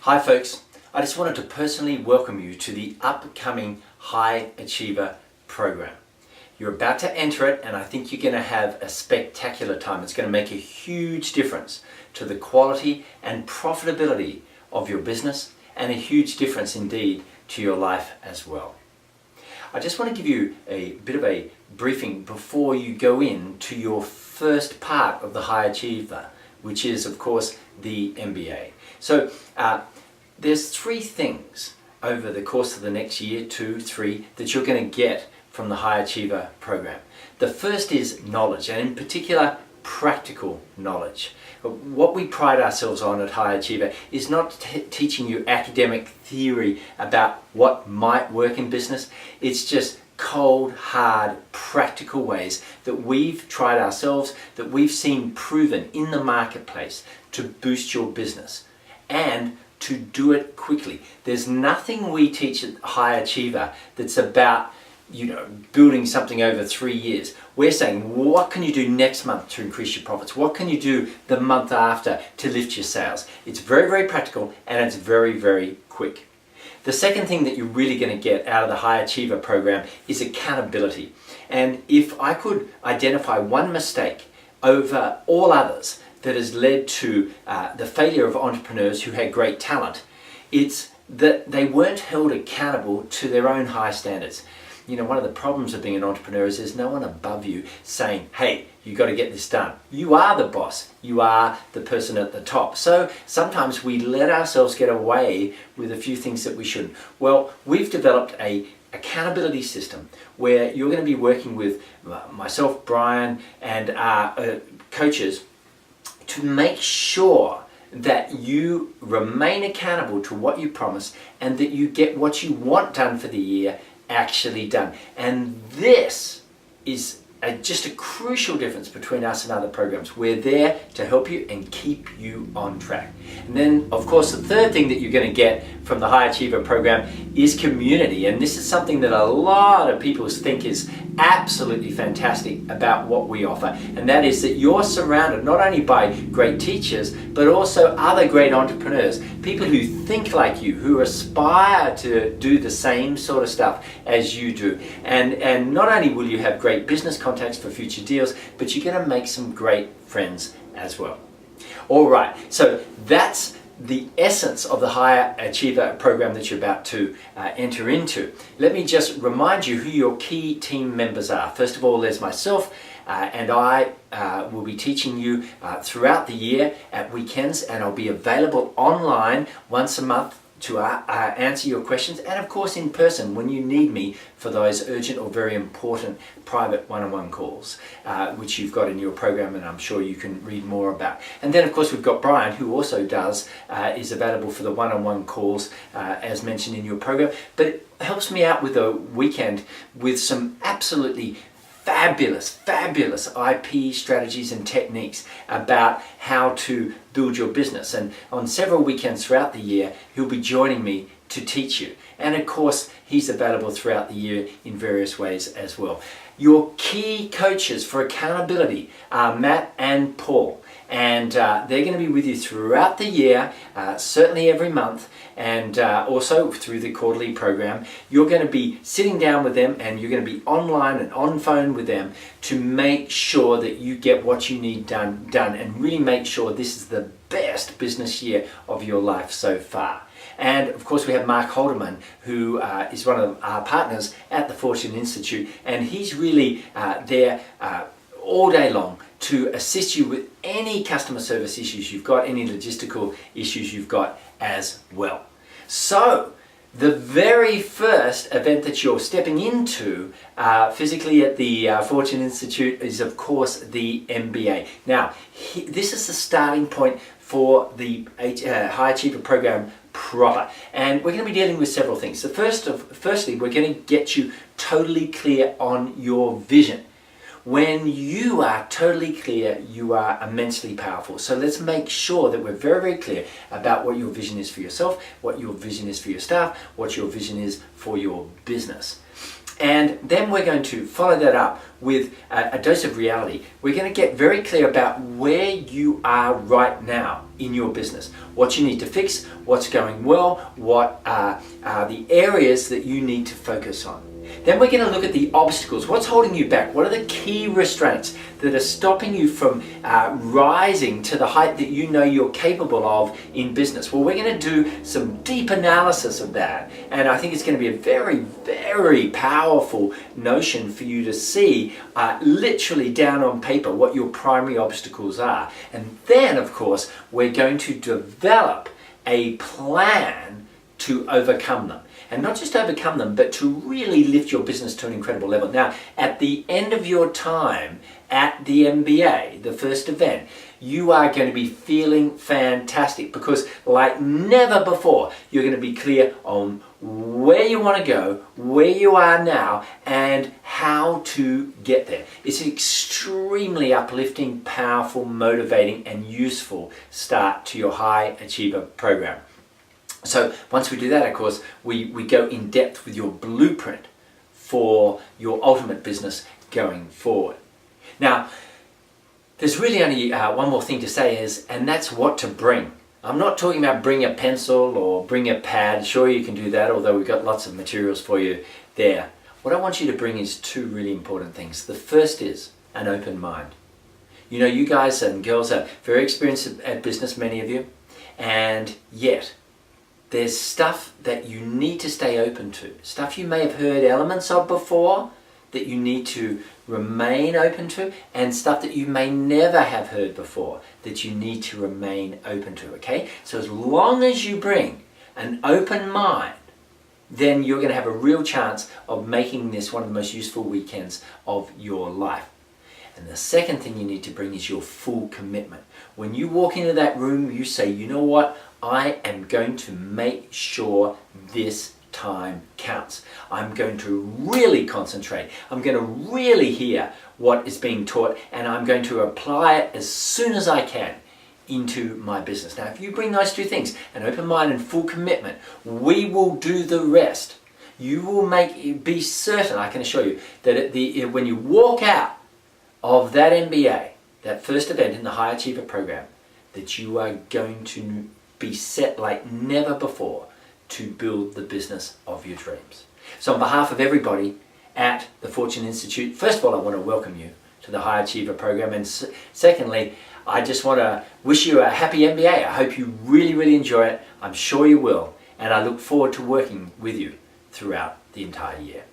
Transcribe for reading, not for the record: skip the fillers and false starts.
Hi folks, I just wanted to personally welcome you to the upcoming High Achiever program. You're about to enter it and I think you're going to have a spectacular time. It's going to make a huge difference to the quality and profitability of your business and a huge difference indeed to your life as well. I just want to give you a bit of a briefing before you go in to your first part of the High Achiever, which is of course the MBA. So there's three things over the course of the next year, 2, 3, that you're going to get from the High Achiever program. The first is knowledge, and in particular practical knowledge. What we pride ourselves on at High Achiever is not teaching you academic theory about what might work in business. It's just cold, hard, practical ways that we've tried ourselves, that we've seen proven in the marketplace to boost your business and to do it quickly. There's nothing we teach at High Achiever that's about, building something over 3 years. We're saying, what can you do next month to increase your profits? What can you do the month after to lift your sales? It's very, very practical and it's very, very quick. The second thing that you're really going to get out of the High Achiever program is accountability. And if I could identify one mistake over all others that has led to the failure of entrepreneurs who had great talent, it's that they weren't held accountable to their own high standards. One of the problems of being an entrepreneur is there's no one above you saying, hey, you got to get this done. You are the boss. You are the person at the top. So sometimes we let ourselves get away with a few things that we shouldn't. Well, we've developed a accountability system where you're going to be working with myself, Brian, and our coaches to make sure that you remain accountable to what you promise and that you get what you want done for the year actually done. And this is just a crucial difference between us and other programs. We're there to help you and keep you on track. And then, of course, the third thing that you're going to get from the High Achiever program is community. And this is something that a lot of people think is absolutely fantastic about what we offer. And that is that you're surrounded not only by great teachers, but also other great entrepreneurs, people who think like you, who aspire to do the same sort of stuff as you do. And not only will you have great business contacts for future deals, but you're going to make some great friends as well. All right, so that's the essence of the High Achiever program that you're about to enter into. Let me just remind you who your key team members are. First of all, there's myself, and I will be teaching you throughout the year at weekends, and I'll be available online once a month to answer your questions, and of course in person when you need me for those urgent or very important private one-on-one calls, which you've got in your program and I'm sure you can read more about. And then of course we've got Brian, who also is available for the one-on-one calls as mentioned in your program, but it helps me out with the weekend with some absolutely fabulous IP strategies and techniques about how to build your business. And on several weekends throughout the year, he'll be joining me to teach you. And of course, he's available throughout the year in various ways as well. Your key coaches for accountability are Matt and Paul. And they're going to be with you throughout the year, certainly every month, and also through the quarterly program. You're going to be sitting down with them and you're going to be online and on phone with them to make sure that you get what you need done and really make sure this is the best business year of your life so far. And of course we have Mark Holderman, who is one of our partners at the Fortune Institute, and he's really there all day long to assist you with any customer service issues you've got, any logistical issues you've got as well. So the very first event that you're stepping into physically at the Fortune Institute is of course the MBA. Now this is the starting point for the High Achiever program proper, and we're going to be dealing with several things. So firstly we're going to get you totally clear on your vision. When you are totally clear, you are immensely powerful. So let's make sure that we're very, very clear about what your vision is for yourself, what your vision is for your staff, what your vision is for your business. And then we're going to follow that up with a dose of reality. We're going to get very clear about where you are right now in your business, what you need to fix, what's going well, what are the areas that you need to focus on. Then we're going to look at the obstacles. What's holding you back? What are the key restraints that are stopping you from rising to the height that you know you're capable of in business? Well, we're going to do some deep analysis of that. And I think it's going to be a very, very powerful notion for you to see literally down on paper what your primary obstacles are. And then, of course, we're going to develop a plan to overcome them. And not just overcome them, but to really lift your business to an incredible level. Now, at the end of your time at the MBA, the first event, you are going to be feeling fantastic because like never before, you're going to be clear on where you want to go, where you are now, and how to get there. It's an extremely uplifting, powerful, motivating, and useful start to your High Achiever program. So once we do that, of course, we go in depth with your blueprint for your ultimate business going forward. Now, there's really only one more thing to say and that's what to bring. I'm not talking about bring a pencil or bring a pad. Sure, you can do that, although we've got lots of materials for you there. What I want you to bring is two really important things. The first is an open mind. You know, you guys and girls are very experienced at business, many of you, and yet there's stuff that you need to stay open to. Stuff you may have heard elements of before that you need to remain open to, and stuff that you may never have heard before that you need to remain open to, okay? So as long as you bring an open mind, then you're going to have a real chance of making this one of the most useful weekends of your life. And the second thing you need to bring is your full commitment. When you walk into that room, you say, you know what? I am going to make sure this time counts. I'm going to really concentrate. I'm going to really hear what is being taught, and I'm going to apply it as soon as I can into my business. Now, if you bring those two things, an open mind and full commitment, we will do the rest. You will be certain, I can assure you, that when you walk out of that MBA, that first event in the High Achiever program, that you are going to be set like never before to build the business of your dreams. So on behalf of everybody at the Fortune Institute, first of all, I want to welcome you to the High Achiever program. And secondly, I just want to wish you a happy MBA. I hope you really, really enjoy it. I'm sure you will. And I look forward to working with you throughout the entire year.